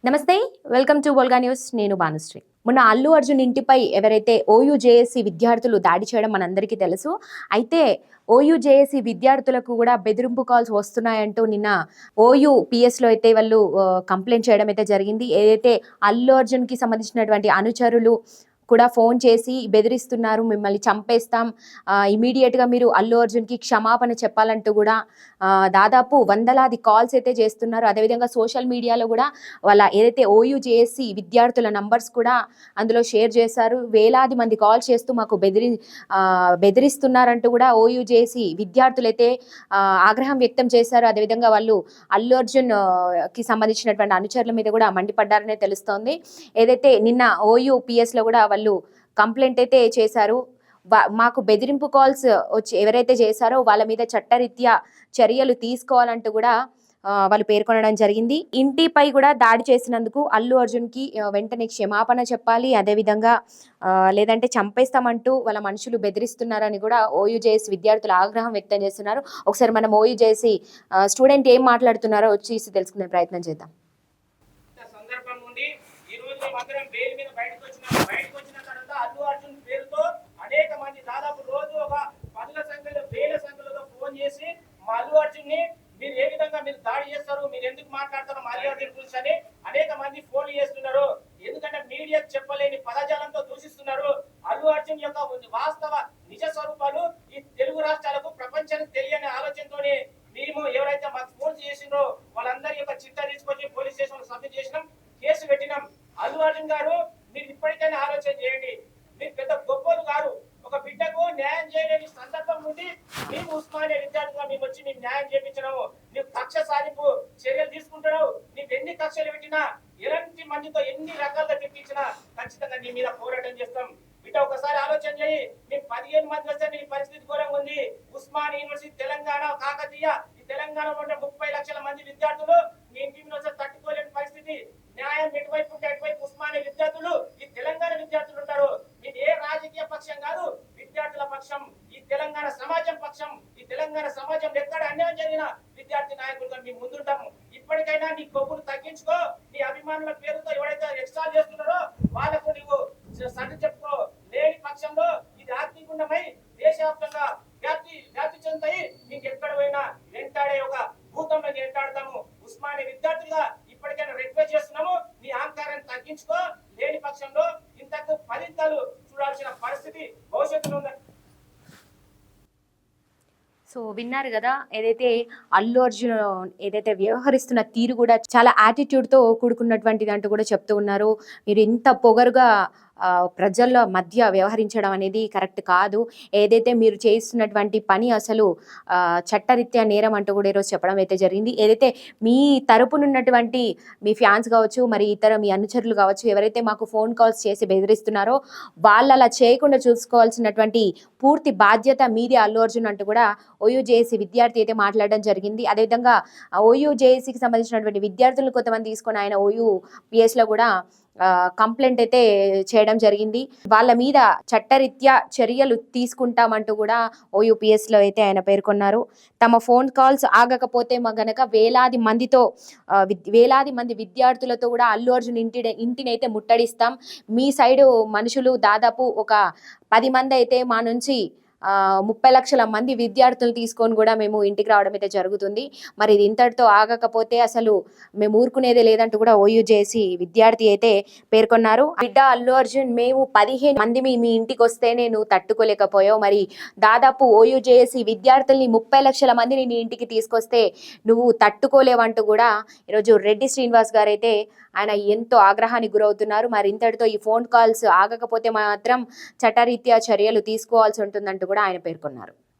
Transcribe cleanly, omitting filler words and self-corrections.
నమస్తే, welcome to Volga news. నేను భానుశ్రీ. మొన్న అల్లు అర్జున్ ఇంటిపై ఎవరైతే ఓయూజేఏసీ విద్యార్థులు దాడి చేయడం మనందరికీ తెలుసు. అయితే ఓయూజేఏసీ విద్యార్థులకు కూడా బెదిరింపు కాల్స్ వస్తున్నాయంటూ నిన్న ఓయూపీఎస్లో అయితే వాళ్ళు కంప్లైంట్ చేయడం అయితే జరిగింది. ఏదైతే అల్లు అర్జున్కి సంబంధించినటువంటి అనుచరులు కూడా ఫోన్ చేసి బెదిరిస్తున్నారు, మిమ్మల్ని చంపేస్తాం, ఇమీడియట్గా మీరు అల్లు అర్జున్కి క్షమాపణ చెప్పాలంటూ కూడా దాదాపు వందలాది కాల్స్ అయితే చేస్తున్నారు. అదేవిధంగా సోషల్ మీడియాలో కూడా వాళ్ళ ఏదైతే ఓయూజేఏసీ విద్యార్థుల నంబర్స్ కూడా అందులో షేర్ చేశారు. వేలాది మంది కాల్స్ చేస్తూ మాకు బెదిరిస్తున్నారంటూ కూడా ఓయూజేఏసీ విద్యార్థులు అయితే ఆగ్రహం వ్యక్తం చేశారు. అదేవిధంగా వాళ్ళు అల్లు అర్జున్ కి సంబంధించినటువంటి అనుచరుల మీద కూడా మండిపడ్డారనే తెలుస్తోంది. ఏదైతే నిన్న ఓయూపీఎస్లో కూడా వాళ్ళు కంప్లైంట్ అయితే చేశారు. మాకు బెదిరింపు కాల్స్ వచ్చి ఎవరైతే చేశారో వాళ్ళ మీద చట్టరీత్యా చర్యలు తీసుకోవాలంటూ కూడా వాళ్ళు పేర్కొనడం జరిగింది. ఇంటిపై కూడా దాడి చేసినందుకు అల్లు అర్జున్కి వెంటనే క్షమాపణ చెప్పాలి, అదేవిధంగా లేదంటే చంపేస్తామంటూ వాళ్ళ మనుషులు బెదిరిస్తున్నారని కూడా ఓయూజేఎస్ విద్యార్థులు ఆగ్రహం వ్యక్తం చేస్తున్నారు. ఒకసారి మనం ఓయూజేఎస్ స్టూడెంట్ ఏం మాట్లాడుతున్నారో వచ్చి తెలుసుకునే ప్రయత్నం చేద్దాం. అనేక మంది దాదాపు రోజు ఒక పదుల సంఖ్యలో వేల సంఖ్యలో ఫోన్ చేసి మా అల్లు అర్జున్ ని మీరు ఏ విధంగా మీరు దాడి చేస్తారు, మీరు ఎందుకు మాట్లాడతారు మా అల్లు అర్జున్ గురించి అని అనేక మంది ఫోన్లు చేస్తున్నారు. ఎందుకంటే మీడియాకు చెప్పలేని పదజాలంతో దూషిస్తున్నారు. అల్లు అర్జున్ యొక్క వాస్తవ నిజ స్వరూపాలు ఈ తెలుగు రాష్ట్రాలకు ప్రపంచానికి తెలియని ఆలోచనతోనే మేము ఎవరైతే మాకు ఫోన్ చేసిండ్రో వాళ్ళందరి యొక్క చిట్టా తీసుకొచ్చి పోలీస్ స్టేషన్ లో సబ్మిట్ చేసినాం, కేసు పెట్టినాం. అల్లు అర్జున్ గారు మీరు ఇప్పటికైనా ఆలోచన చేయండి. మీరు పెద్ద గొప్పలు గారు. ఒక బిడ్డకు న్యాయం చేయలేని సందర్భం నుండి మేము ఉస్మానియా విద్యార్థులుగా మేము వచ్చి మేము న్యాయం చేయించినాము. నీవు కక్ష సాధింపు చర్యలు తీసుకుంటున్నావు. నీకు ఎన్ని కక్షలు పెట్టినా, ఎలాంటి మందితో ఎన్ని రకాలుగా తెప్పించినా ఖచ్చితంగా నీ మీద పోరాటం చేస్తాం. బిడ్డ ఒకసారి ఆలోచన చేయి. నీ 15 మంది వస్తే నీ పరిస్థితి ఘోరంగా ఉంది. ఉస్మానియా యూనివర్సిటీ తెలంగాణ కాకతీయ ఈ తెలంగాణలో ఉండే 30 లక్షల మంది విద్యార్థులు నీ ఇంటి మీద తట్టుకోలేని పరిస్థితి. న్యాయం ఎటువైపు ఉంటే అటువైపు ఉస్మానియా విద్యార్థులు ఈ తెలంగాణ విద్యార్థులు ఉంటారు. ఇది ఏ రాజకీయ పక్షం కాదు, విద్యార్థుల పక్షం, ఈ తెలంగాణ సమాజం పక్షం. ఈ తెలంగాణ సమాజం ఎక్కడ అన్యాయం జరిగినా విద్యార్థి నాయకులుగా మేము ముందుంటాము. ఇప్పటికైనా నీ కొవ్వును తగ్గించుకో. నీ అభిమానుల పేరుతో ఎవరైతే ఎక్స్ట్రా చేస్తున్నారో వాళ్ళకు నీవు సర్ది చెప్పుకో. లేని పక్షంలో ఇది ఆత్మీగుండమై దేశవ్యాప్తంగా వ్యాప్తి చెందుతాయి. నీకు ఎక్కడ పోయినా వెంటాడే ఒక భూతంలో వెంటాడతాము. ఉస్మానియా విద్యార్థులుగా ఇప్పటికైనా రిక్వెస్ట్ చేస్తున్నాము, నీ అహంకారాన్ని తగ్గించుకో. లేని పక్షంలో ఇంతకు ఫలితాలు చూడాల్సిన పరిస్థితి భవిష్యత్తులో ఉంది. సో విన్నారు కదా, ఏదైతే అల్లు అర్జున్ ఏదైతే వ్యవహరిస్తున్న తీరు కూడా చాలా యాటిట్యూడ్తో కూడుకున్నటువంటిది అంటూ కూడా చెప్తూ ఉన్నారు. మీరు ఇంత పొగరుగా ప్రజల మధ్య వ్యవహరించడం అనేది కరెక్ట్ కాదు. ఏదైతే మీరు చేస్తున్నటువంటి పని అసలు చట్టరీత్యా నేరం అంటూ కూడా ఈరోజు చెప్పడం అయితే జరిగింది. ఏదైతే మీ తరపునున్నటువంటి మీ ఫ్యాన్స్ కావచ్చు, మరి ఇతర మీ అనుచరులు కావచ్చు, ఎవరైతే మాకు ఫోన్ కాల్స్ చేసి బెదిరిస్తున్నారో వాళ్ళు అలా చేయకుండా చూసుకోవాల్సినటువంటి పూర్తి బాధ్యత మీది అల్లు అర్జున్ అంటూ కూడా ఓయూజేఏసీ విద్యార్థి అయితే మాట్లాడడం జరిగింది. అదేవిధంగా ఓయూజేఏసీకి సంబంధించినటువంటి విద్యార్థులను కొంతమంది తీసుకొని ఆయన ఓయూపీఎస్లో కూడా కంప్లైంట్ అయితే చేయడం జరిగింది. వాళ్ళ మీద చట్టరీత్యా చర్యలు తీసుకుంటామంటూ కూడా ఓయూపీఎస్లో అయితే ఆయన పేర్కొన్నారు. తమ ఫోన్ కాల్స్ ఆగకపోతే గనక వేలాది మంది విద్యార్థులతో కూడా అల్లు అర్జున్ ఇంటిని అయితే ముట్టడిస్తాం. మీ సైడు మనుషులు దాదాపు ఒక 10 మంది అయితే మా నుంచి 30 లక్షల మంది విద్యార్థులు తీసుకొని కూడా మేము ఇంటికి రావడం అయితే జరుగుతుంది. మరి ఇది ఇంతటితో ఆగకపోతే అసలు మేము ఊరుకునేదే లేదంటూ కూడా ఓయూజేఏసీ విద్యార్థి అయితే పేర్కొన్నారు. బిడ్డ అల్లు అర్జున్, మేము 15 మంది మీ ఇంటికి వస్తేనే నువ్వు తట్టుకోలేకపోయావు. మరి దాదాపు ఓయూజేఏసీ విద్యార్థుల్ని 30 లక్షల మందిని నీ ఇంటికి తీసుకొస్తే నువ్వు తట్టుకోలేవంటూ కూడా ఈరోజు రెడ్డి శ్రీనివాస్ గారు అయితే ఆయన ఎంతో ఆగ్రహానికి గురవుతున్నారు. మరి ఇంతటితో ఈ ఫోన్ కాల్స్ ఆగకపోతే మాత్రం చట్టరీత్యా చర్యలు తీసుకోవాల్సి ఉంటుందంటూ కూడా ఆయన పేర్కొన్నారు.